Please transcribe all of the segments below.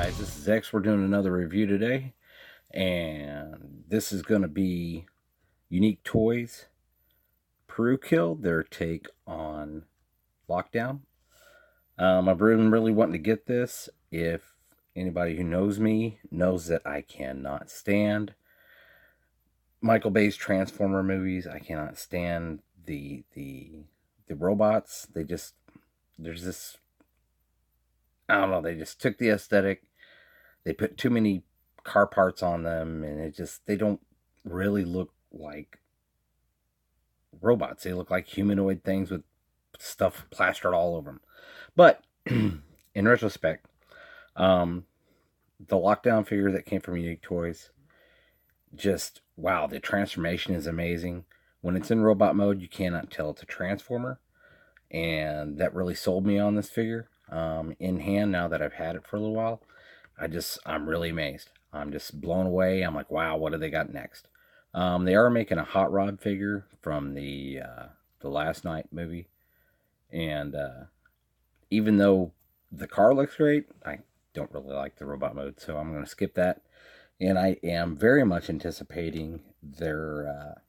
guys, this is X. We're doing another review today, and this is going to be Unique Toys Peru Kill, their take on Lockdown. I've been really wanting to get this. If anybody who knows me knows that I cannot stand Michael Bay's Transformer movies. I cannot stand the robots. There's this, I don't know, they just took the aesthetic. They put too many car parts on them, and they don't really look like robots. They look like humanoid things with stuff plastered all over them. But in retrospect, the Lockdown figure that came from Unique Toys, just wow, the transformation is amazing. When it's in robot mode, you cannot tell it's a Transformer, and that really sold me on this figure. In hand, now that I've had it for a little while, I'm really amazed. I'm just blown away. I'm like, wow, what do they got next? They are making a Hot Rod figure from the Last Night movie, and even though the car looks great, I don't really like the robot mode, so I'm going to skip that. And I am very much anticipating their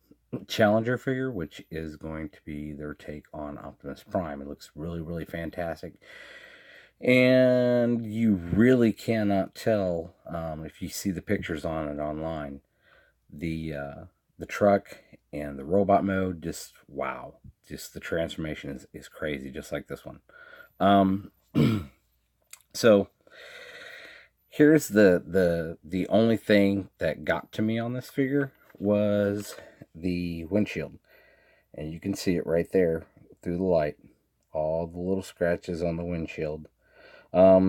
Challenger figure, which is going to be their take on Optimus Prime. It looks really, really fantastic. And you really cannot tell if you see the pictures on it online. The truck and the robot mode, just wow. Just the transformation is crazy, just like this one. So here's the only thing that got to me on this figure was the windshield. And you can see it right there through the light. All the little scratches on the windshield.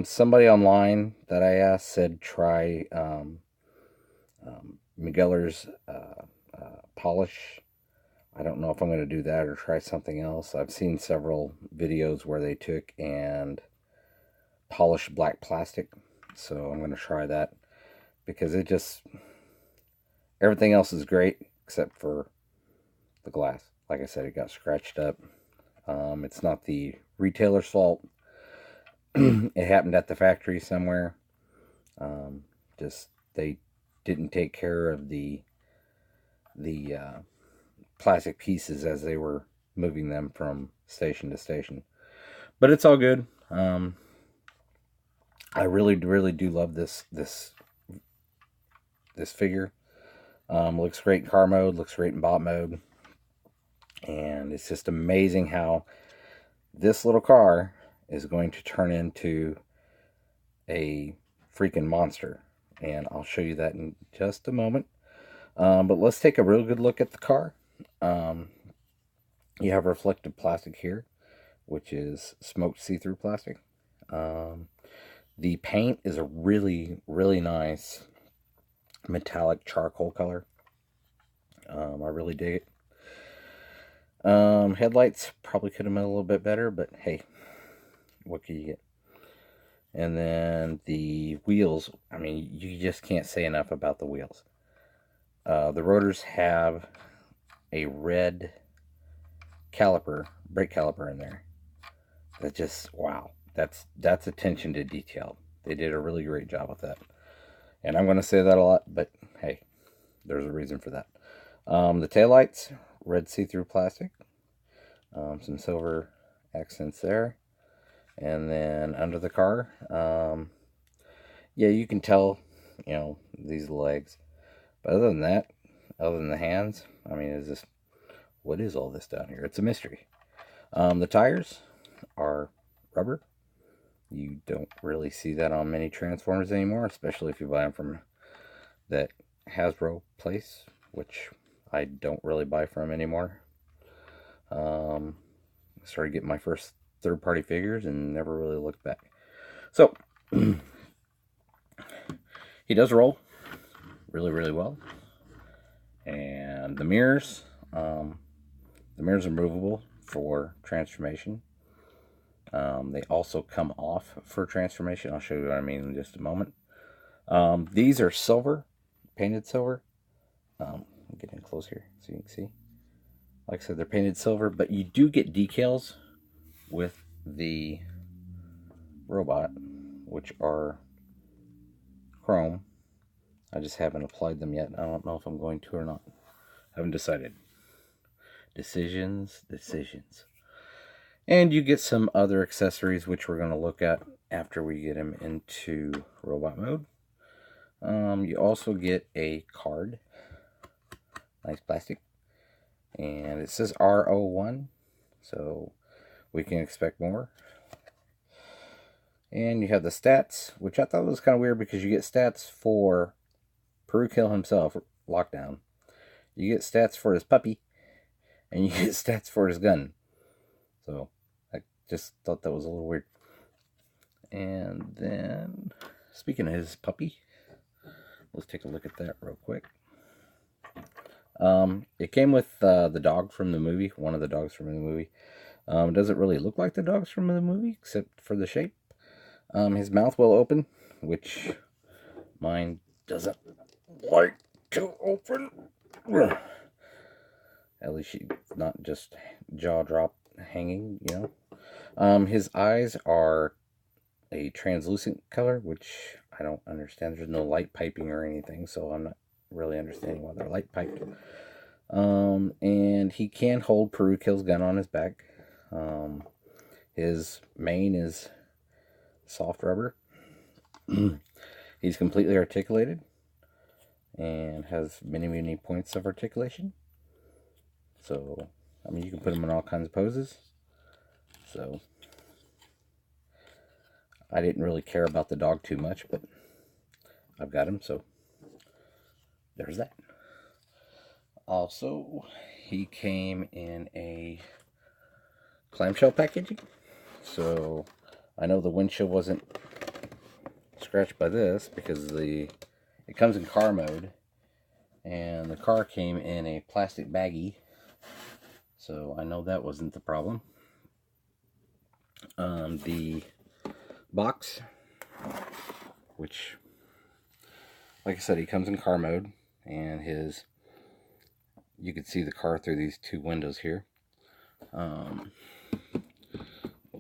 Somebody online that I asked said try Migueler's polish. I don't know if I'm going to do that or try something else. I've seen several videos where they took and polished black plastic, so I'm going to try that because everything else is great except for the glass. Like I said, it got scratched up. It's not the retailer's fault. It happened at the factory somewhere. They didn't take care of the plastic pieces as they were moving them from station to station. But it's all good. I really, really do love this figure. Looks great in car mode. Looks great in bot mode. And it's just amazing how this little car is going to turn into a freaking monster, and I'll show you that in just a moment. But let's take a real good look at the car. You have reflective plastic here, which is smoked see-through plastic. The paint is a really, really nice metallic charcoal color. I really dig it. Headlights probably could have been a little bit better, but hey, what can you get? And then the wheels, I mean, you just can't say enough about the wheels. The rotors have a red brake caliper in there. That just, wow, that's attention to detail. They did a really great job with that. And I'm going to say that a lot, but hey, there's a reason for that. The taillights, red see-through plastic. Some silver accents there. And then under the car, yeah, you can tell, these legs. But other than that, other than the hands, I mean, what is all this down here? It's a mystery. The tires are rubber. You don't really see that on many Transformers anymore, especially if you buy them from that Hasbro place, which I don't really buy from anymore. I started getting my first third-party figures and never really looked back. So, he does roll really, really well. And the mirrors are movable for transformation. They also come off for transformation. I'll show you what I mean in just a moment. These are silver, painted silver. Get in close here so you can see. Like I said, they're painted silver, but you do get decals with the robot, which are chrome. I just haven't applied them yet. I don't know if I'm going to or not. Haven't decided. Decisions. And you get some other accessories, which we're going to look at after we get him into robot mode. You also get a card. Nice plastic. And it says R-01. So we can expect more. And you have the stats, which I thought was kind of weird because you get stats for Peru himself, Lockdown. You get stats for his puppy. And you get stats for his gun. So I just thought that was a little weird. And then, speaking of his puppy, let's take a look at that real quick. It came with the dog from the movie, one of the dogs from the movie. It doesn't really look like the dogs from the movie, except for the shape. His mouth will open, which mine doesn't like to open. At least she's not just jaw drop hanging, you know. His eyes are a translucent color, which I don't understand. There's no light piping or anything, so I'm not really understanding why they're light piped. And he can hold Peru Kill's gun on his back. His mane is soft rubber. He's completely articulated and has many points of articulation. So, I mean, you can put him in all kinds of poses. So, I didn't really care about the dog too much, but I've got him, so there's that. Also, he came in a clamshell packaging. So, I know the windshield wasn't scratched by this because it comes in car mode. And the car came in a plastic baggie. So, I know that wasn't the problem. The box, which, like I said, he comes in car mode, and you can see the car through these two windows here. Let's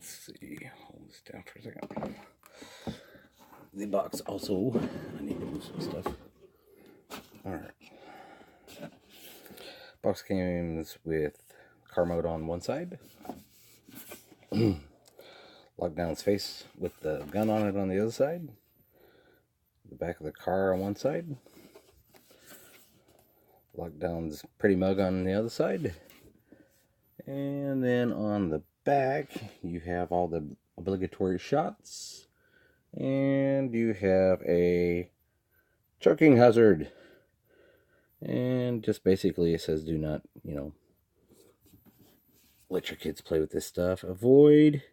see, hold this down for a second. The box also, I need to move some stuff. Alright. Box comes with car mode on one side. Lockdown's face with the gun on it on the other side. The back of the car on one side. Lockdown's pretty mug on the other side. And then on the back, you have all the obligatory shots. And you have a choking hazard. And just basically it says do not, let your kids play with this stuff. Avoid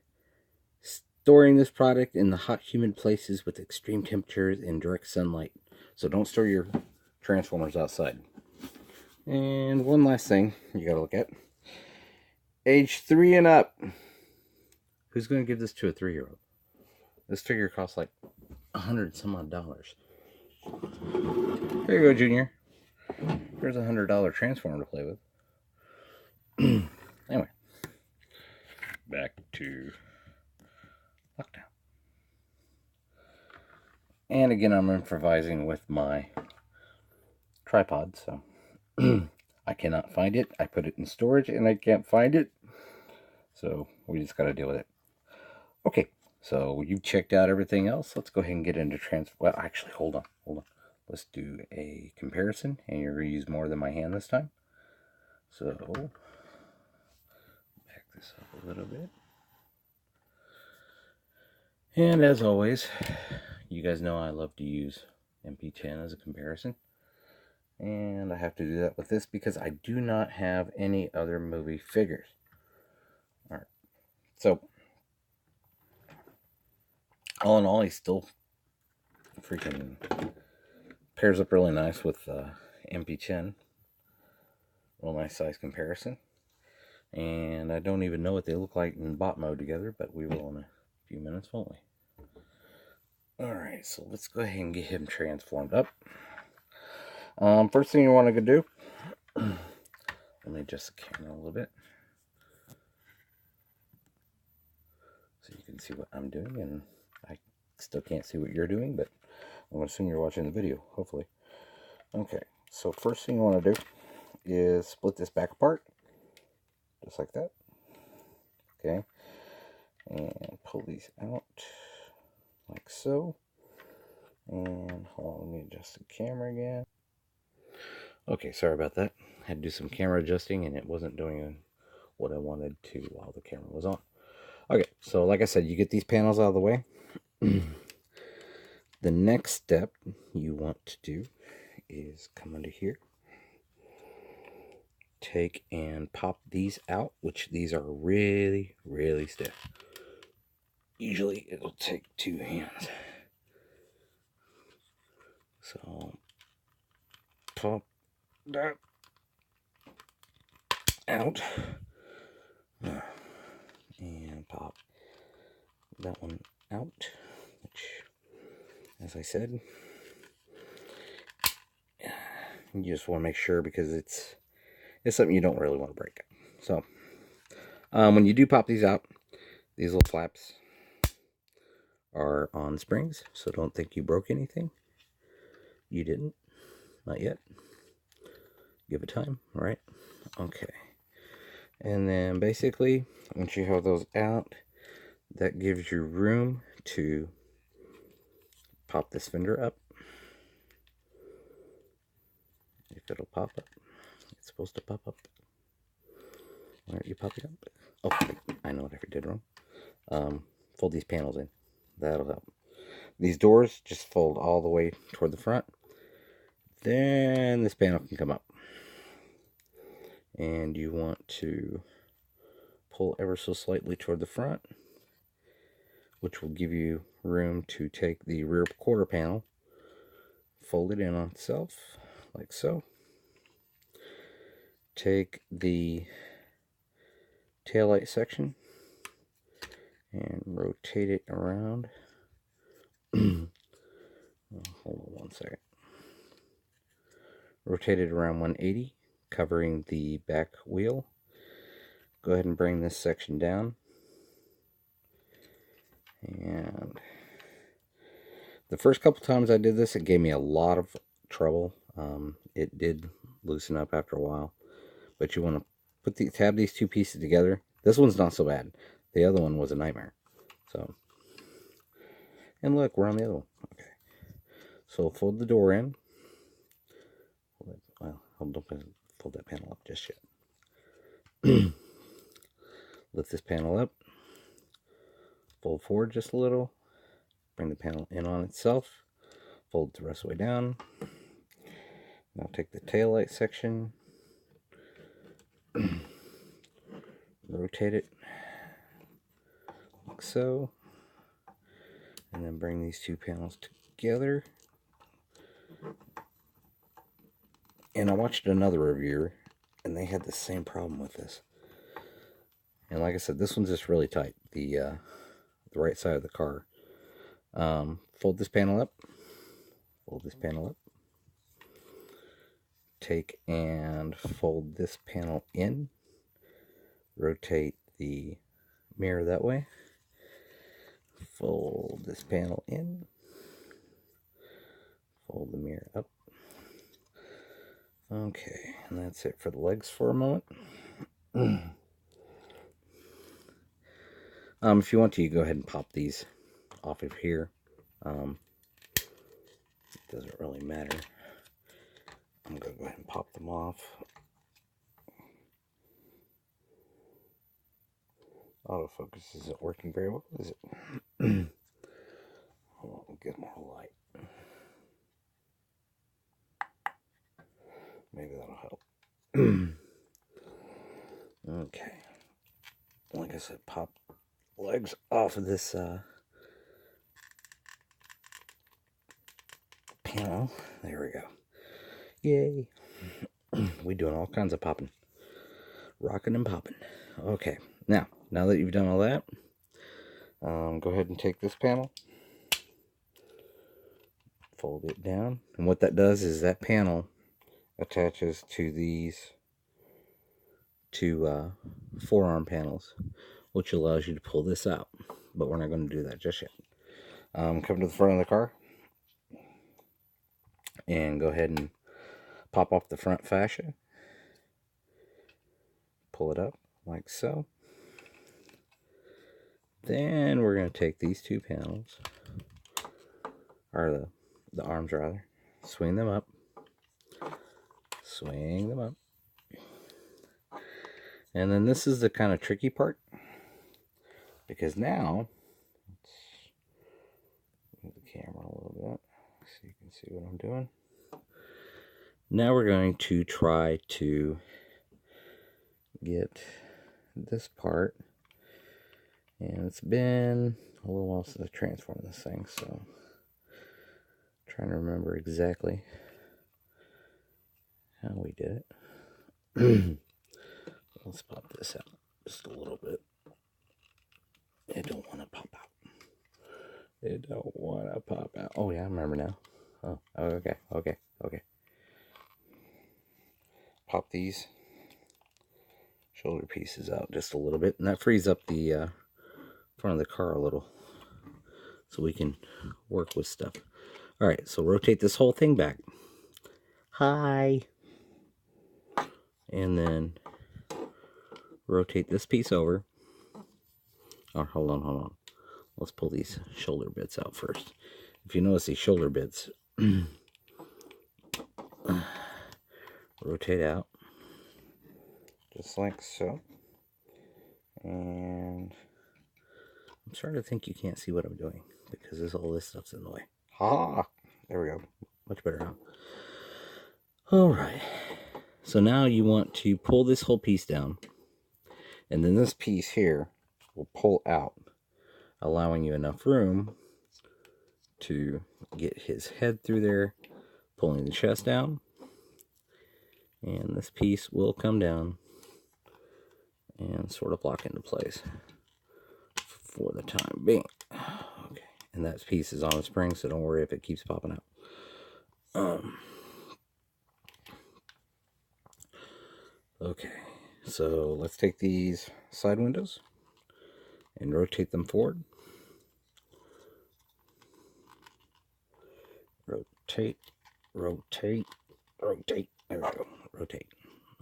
storing this product in the hot, humid places with extreme temperatures and direct sunlight. So don't store your Transformers outside. And one last thing you gotta look at. Age 3 and up. Who's gonna give this to a 3-year-old? This figure costs like $100 some odd. Here you go, Junior. Here's a $100 Transformer to play with. Anyway. Back to Lockdown. And again, I'm improvising with my tripod, so I cannot find it. I put it in storage and I can't find it. So we just got to deal with it. Okay, so you've checked out everything else. Let's go ahead and get into well, actually, hold on. Let's do a comparison, and you're going to use more than my hand this time. So, back this up a little bit. And as always, you guys know I love to use MP10 as a comparison. And I have to do that with this because I do not have any other movie figures. Alright, so all in all, he still freaking pairs up really nice with MP10. Real nice size comparison. And I don't even know what they look like in bot mode together, but we will in a few minutes, won't we? Alright, so let's go ahead and get him transformed up. First thing you want to do, let me adjust the camera a little bit so you can see what I'm doing, and I still can't see what you're doing, but I'm going to assume you're watching the video, hopefully. Okay, so first thing you want to do is split this back apart, just like that. Okay, and pull these out, like so. And hold on, let me adjust the camera again. Okay, sorry about that. I had to do some camera adjusting, and it wasn't doing what I wanted to while the camera was on. Okay, so like I said, you get these panels out of the way. The next step you want to do is come under here, take and pop these out, which these are really, really stiff. Usually it'll take 2 hands. So pop that out and pop that one out, which, as I said, you just want to make sure, because it's something you don't really want to break. So when you do pop these out, these little flaps are on springs, so don't think you broke anything. You didn't, not yet. Give it time. All right. Okay. And then basically, once you have those out, that gives you room to pop this fender up. If it'll pop up, it's supposed to pop up. Why aren't you popping up? Oh, I know what I did wrong. Fold these panels in. That'll help. These doors just fold all the way toward the front. Then this panel can come up. And you want to pull ever so slightly toward the front, which will give you room to take the rear quarter panel, fold it in on itself, like so. Take the taillight section and rotate it around. Hold on one second. Rotate it around 180, covering the back wheel. Go ahead and bring this section down. And the first couple times I did this, it gave me a lot of trouble. It did loosen up after a while. But you want to tab these two pieces together. This one's not so bad. The other one was a nightmare. So, and look, we're on the other one. Okay. So fold the door in. Well, don't fold that panel up just yet. Lift this panel up. Fold forward just a little. Bring the panel in on itself. Fold the rest of the way down. Now take the taillight section. Rotate it like so. And then bring these two panels together. And I watched another reviewer, and they had the same problem with this. And like I said, this one's just really tight. The right side of the car. Fold this panel up. Fold this panel up. Take and fold this panel in. Rotate the mirror that way. Fold this panel in. Fold the mirror up. Okay, and that's it for the legs for a moment. If you want to, you go ahead and pop these off of here. It doesn't really matter. I'm going to go ahead and pop them off. Autofocus isn't working very well, is it? Hold on, we'll get more light. Maybe that'll help. Okay. Like I said, pop legs off of this panel. There we go. Yay. We're doing all kinds of popping. Rocking and popping. Okay. Now that you've done all that, go ahead and take this panel. Fold it down. And what that does is that panel attaches to these two forearm panels, which allows you to pull this out. But we're not going to do that just yet. Come to the front of the car. and go ahead and pop off the front fascia. Pull it up like so. Then we're going to take these two panels, or the arms rather, swing them up, and then this is the kind of tricky part, because now, let's move the camera a little bit so you can see what I'm doing. Now we're going to try to get this part, and it's been a little while since I transformed this thing, so I'm trying to remember exactly how we did it. Let's pop this out just a little bit. It don't want to pop out. It don't want to pop out. Oh yeah, I remember now. Oh, okay. Pop these shoulder pieces out just a little bit, and that frees up the front of the car a little, so we can work with stuff. All right, so rotate this whole thing back. Hi. And then rotate this piece over. Oh, hold on. Let's pull these shoulder bits out first. If you notice these shoulder bits, rotate out just like so. And I'm starting to think you can't see what I'm doing because all this stuff's in the way. There we go. Much better now. All right. So now you want to pull this whole piece down, and then this piece here will pull out, allowing you enough room to get his head through there, pulling the chest down, and this piece will come down and sort of lock into place for the time being. Okay, and that piece is on a spring, so don't worry if it keeps popping out. Okay, so let's take these side windows and rotate them forward. Rotate. There we go. Rotate.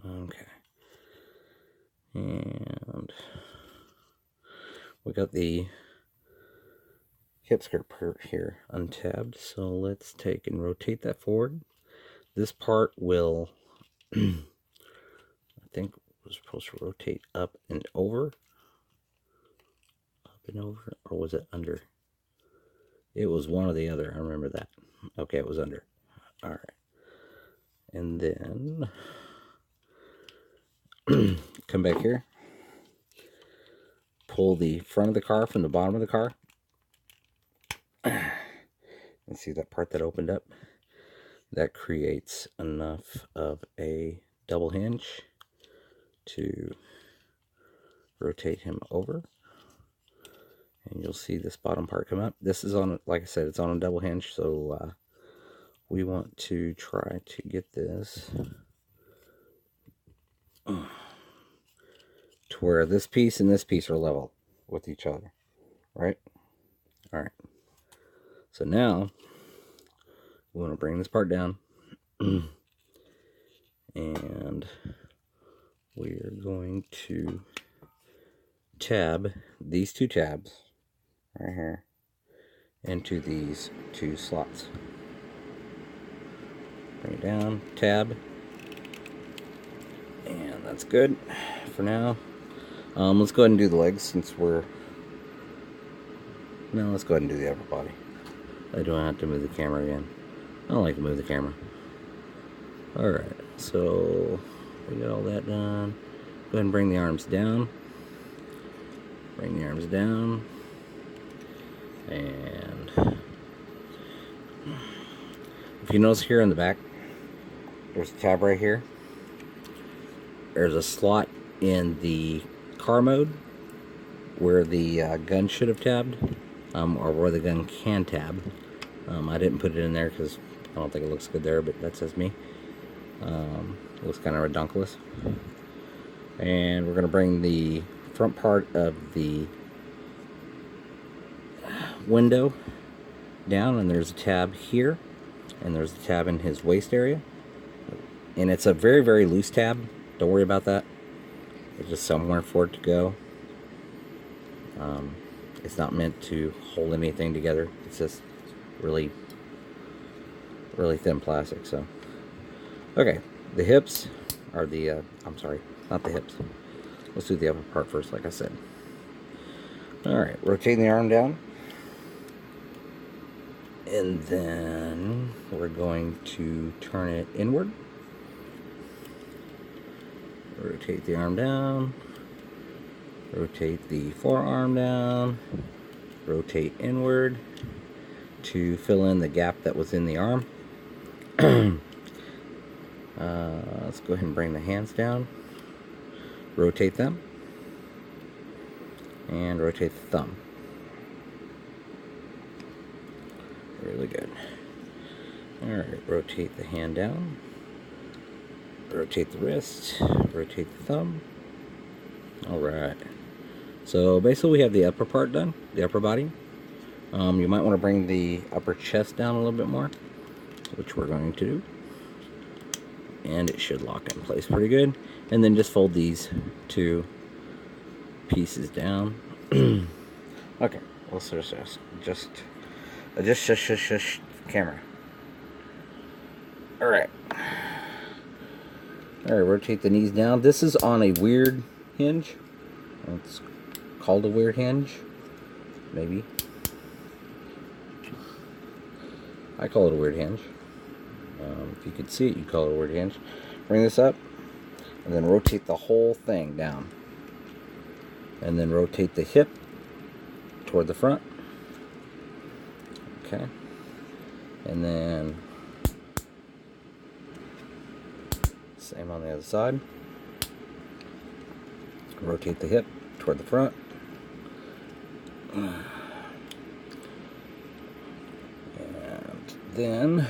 Okay. And we got the hip skirt part here untabbed, so let's take and rotate that forward. This part will, I think, was supposed to rotate up and over, or was it under? It was one or the other. I remember that. Okay, it was under. All right. And then come back here. Pull the front of the car from the bottom of the car. And see that part that opened up? That creates enough of a double hinge to rotate him over. And you'll see this bottom part come up. This is on, like I said, it's on a double hinge, so we want to try to get this to where this piece and this piece are level with each other, right? All right. So now we want to bring this part down, and we're going to tab these two tabs right here into these two slots. Bring it down, tab, and that's good for now. Let's go ahead and do the legs since we're... No, let's go ahead and do the upper body. I don't have to move the camera again. I don't like to move the camera. Alright, so we got all that done. Go ahead and bring the arms down. Bring the arms down. And if you notice here in the back, there's a tab right here. There's a slot in the car mode where the gun should have tabbed, or where the gun can tab. I didn't put it in there because I don't think it looks good there, but that's just me. It looks kind of redonkulous. And we're going to bring the front part of the window down, and there's a tab here. And there's a tab in his waist area. And it's a very, very loose tab. Don't worry about that. There's just somewhere for it to go. It's not meant to hold anything together. It's just really, really thin plastic. So, okay, the hips are the, I'm sorry, not the hips. Let's do the upper part first, like I said. Alright, rotating the arm down. And then we're going to turn it inward. Rotate the arm down. Rotate the forearm down. Rotate inward to fill in the gap that was in the arm. Let's go ahead and bring the hands down. Rotate them. And rotate the thumb. Really good. Alright, rotate the hand down. Rotate the wrist. Rotate the thumb. Alright. So basically we have the upper part done, the upper body. You might want to bring the upper chest down a little bit more, which we're going to do. And it should lock in place pretty good. And then just fold these two pieces down. Okay, let's just adjust camera. Alright. Alright, rotate the knees down. This is on a weird hinge. It's called a weird hinge. Maybe. I call it a weird hinge. If you could see it, you'd call it a weird hinge. Bring this up. And then rotate the whole thing down. And then rotate the hip toward the front. Okay. And then same on the other side. Rotate the hip toward the front. And then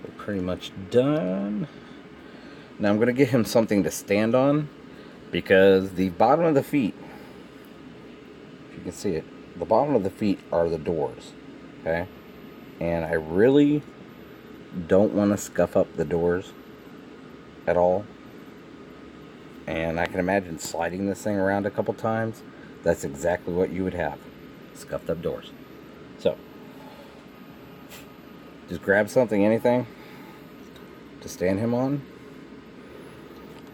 we're pretty much done. Now I'm going to get him something to stand on, because the bottom of the feet, if you can see it, the bottom of the feet are the doors. Okay? And I really don't want to scuff up the doors at all. And I can imagine sliding this thing around a couple times. That's exactly what you would have. Scuffed up doors. So, just grab something, anything, to stand him on.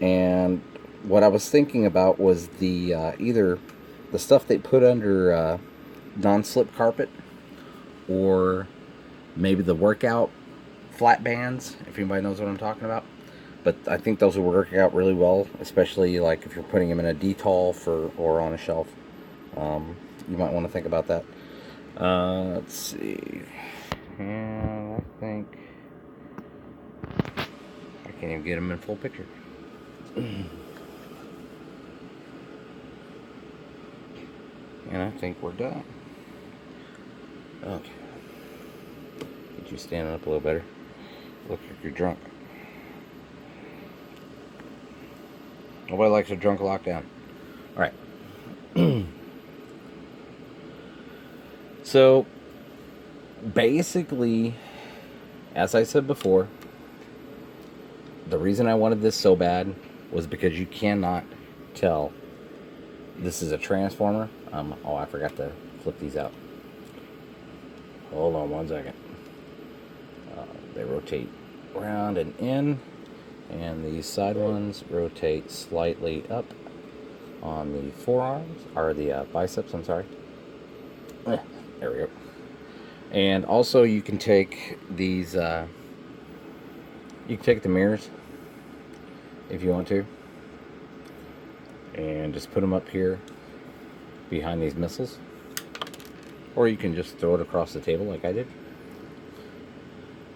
And what I was thinking about was the either the stuff they put under non-slip carpet, or maybe the workout flat bands, if anybody knows what I'm talking about. But I think those will work out really well, especially like if you're putting them in a D-tall or on a shelf. You might want to think about that. Let's see. And I think I can't even get them in full picture. And I think we're done. Okay. Get you standing up a little better. Look like you're drunk. Nobody likes a drunk lockdown. Alright. So, basically, as I said before, the reason I wanted this so bad was because you cannot tell this is a transformer. Oh, I forgot to flip these out. Hold on one second. They rotate around and in, and these side ones rotate slightly up on the forearms, or the biceps, I'm sorry. There we go. And also you can take these, you can take the mirrors if you want to, and just put them up here behind these missiles, or you can just throw it across the table like I did.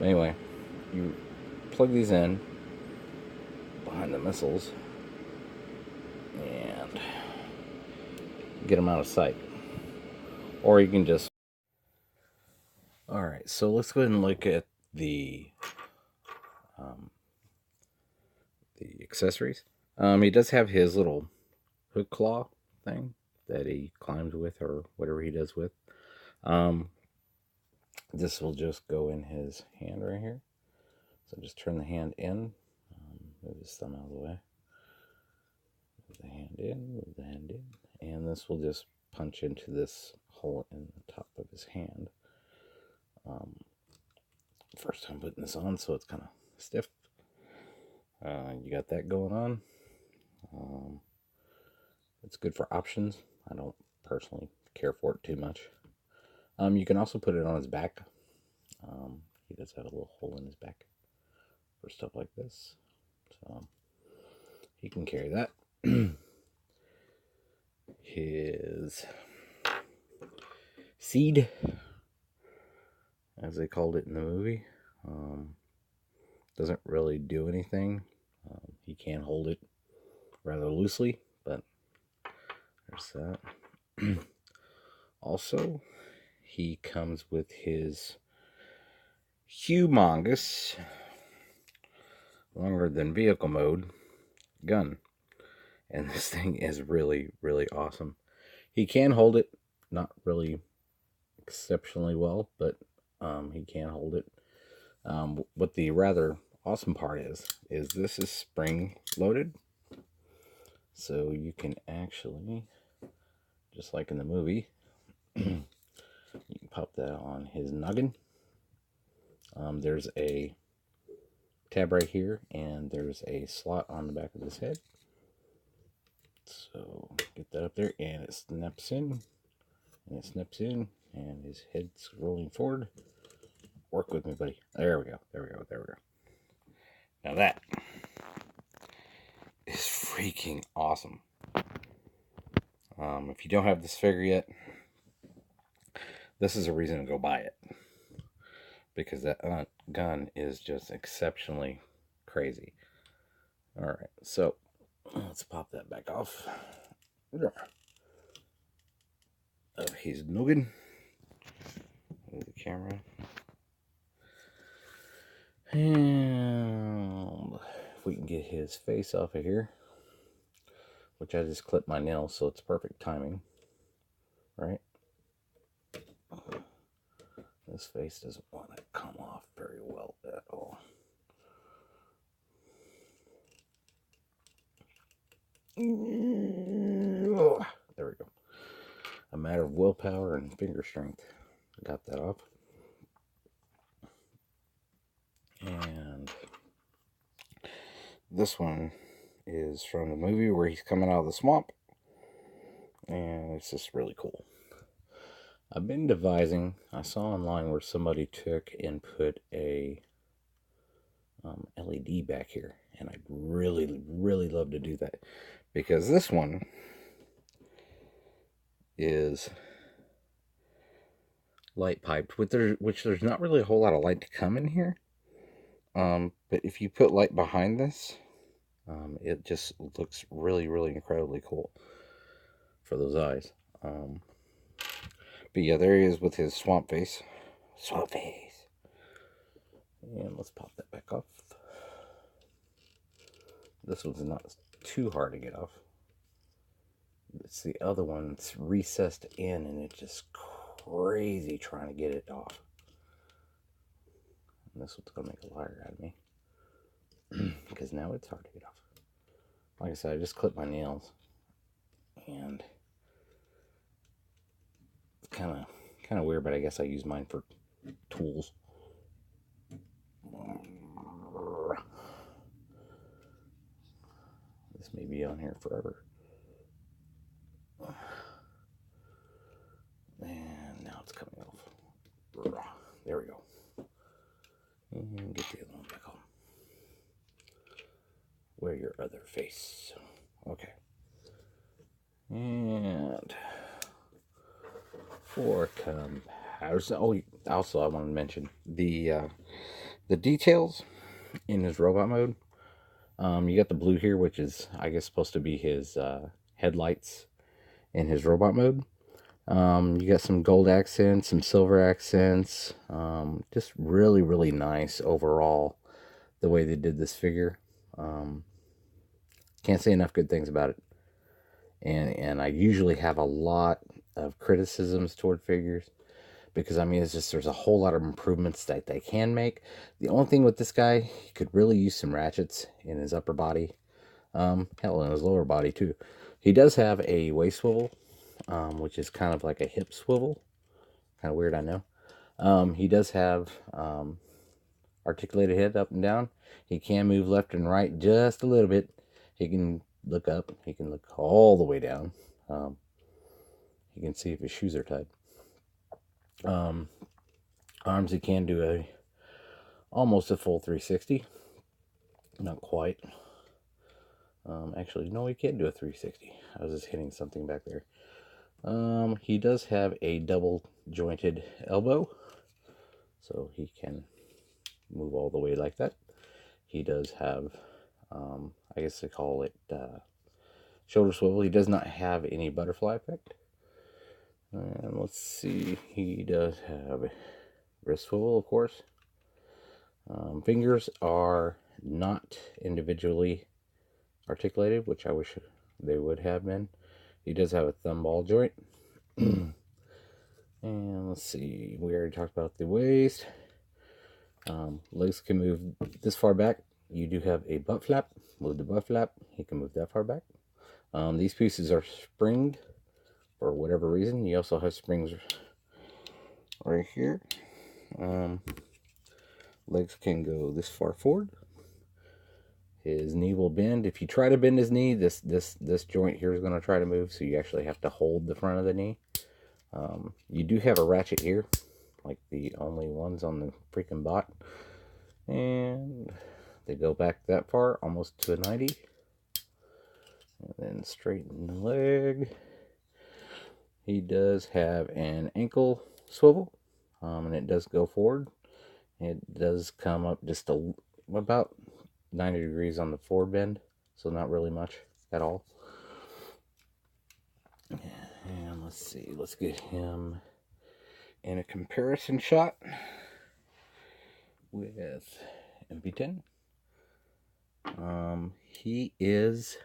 Anyway, you plug these in behind the missiles and get them out of sight, or you can just... Alright, so let's go ahead and look at the accessories. He does have his little hook claw thing that he climbs with, or whatever he does with. This will just go in his hand right here. So just turn the hand in. Move his thumb out of the way. Move the hand in, move the hand in. And this will just punch into this hole in the top of his hand. First time putting this on, so it's kind of stiff. You got that going on. It's good for options. I don't personally care for it too much. You can also put it on his back. He does have a little hole in his back for stuff like this. So he can carry that. His seed, as they called it in the movie, doesn't really do anything. He can hold it rather loosely, but there's that. Also, he comes with his humongous, longer than vehicle mode gun. And this thing is really, really awesome. He can hold it, not really exceptionally well, but he can hold it. What the rather awesome part is this is spring loaded. So you can actually, just like in the movie, you can pop that on his noggin. There's a tab right here, and there's a slot on the back of his head. So get that up there, and it snaps in, and it snaps in, and his head's rolling forward. Work with me, buddy. There we go. There we go. There we go. Now that is freaking awesome. If you don't have this figure yet, this is a reason to go buy it, because that gun is just exceptionally crazy. All right, so let's pop that back off of his noggin. Move the camera. And if we can get his face off of here, which I just clipped my nails, so it's perfect timing, right? This face doesn't want to come off very well at all. There we go. A matter of willpower and finger strength. Got that off. And this one is from the movie where he's coming out of the swamp. And it's just really cool. I've been devising, I saw online where somebody took and put a LED back here. And I'd really, really love to do that. Because this one is light piped, which there's not really a whole lot of light to come in here. But if you put light behind this, it just looks really, really incredibly cool for those eyes. But yeah, there he is with his swamp face. Swamp face. And let's pop that back off. This one's not too hard to get off. It's the other one that's recessed in, and it's just crazy trying to get it off. And this one's gonna make a liar out of me. Because now it's hard to get off. Like I said, I just clipped my nails. And it's kind of weird, but I guess I use mine for tools. This may be on here forever. And now it's coming off. There we go. And get the other one back on. Wear your other face. Okay. And for comparison, also I want to mention the details in his robot mode. You got the blue here, which is, I guess, supposed to be his headlights in his robot mode. You got some gold accents, some silver accents. Just really, really nice overall, the way they did this figure. Can't say enough good things about it. And I usually have a lot of criticisms toward figures, because I mean, it's just there's a whole lot of improvements that they can make. The only thing with this guy, he could really use some ratchets in his upper body, hell, in his lower body too. He does have a waist swivel, which is kind of like a hip swivel. Kind of weird, I know. He does have articulated head up and down. He can move left and right just a little bit. He can look up. He can look all the way down. He can see if his shoes are tied. Arms, he can do almost a full 360. Not quite. Actually, no, he can't do a 360. I was just hitting something back there. He does have a double jointed elbow, so he can move all the way like that. He does have, I guess they call it shoulder swivel. He does not have any butterfly effect. And let's see, he does have wrist swivel, of course. Fingers are not individually articulated, which I wish they would have been. He does have a thumb ball joint. And let's see, we already talked about the waist. Legs can move this far back. You do have a butt flap. Move the butt flap. He can move that far back. These pieces are springed for whatever reason. You also have springs right here. Legs can go this far forward. His knee will bend. If you try to bend his knee, this joint here is going to try to move, so you actually have to hold the front of the knee. You do have a ratchet here, like the only ones on the freaking bot. And they go back that far, almost to a 90. And then straighten the leg. He does have an ankle swivel, and it does go forward. It does come up just about 90 degrees on the forward bend, so not really much at all. And let's see, let's get him in a comparison shot with MP10. He is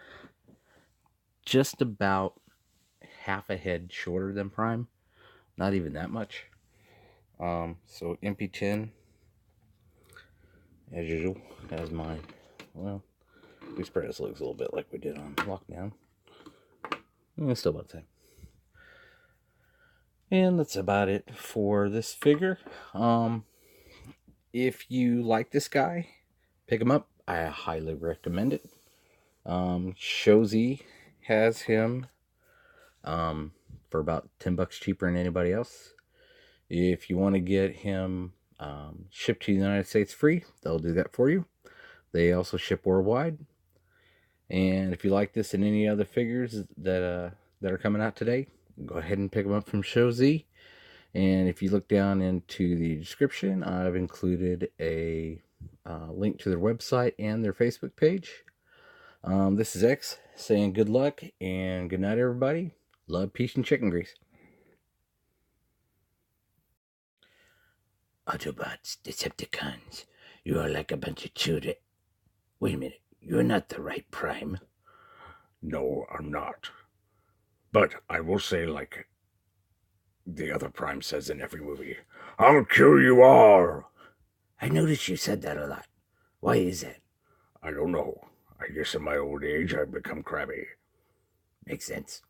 just about half a head shorter than Prime, not even that much. So MP10, as usual, has mine. Well, we spread his legs a little bit like we did on lockdown. It's still about the same. And that's about it for this figure. If you like this guy, pick him up. I highly recommend it. Shozy has him for about $10 cheaper than anybody else. If you want to get him shipped to the United States free, they'll do that for you. They also ship worldwide. And if you like this and any other figures that are coming out today, go ahead and pick them up from Shozy. And if you look down into the description, I've included a link to their website and their Facebook page. This is X saying good luck and good night, everybody. Love, peace, and chicken grease. Autobots, Decepticons, you are like a bunch of children. Wait a minute, you're not the right Prime. No, I'm not. But I will say, like the other Prime says in every movie, I'll kill you all. I noticed you said that a lot. Why is that? I don't know. I guess in my old age I've become crabby. Makes sense.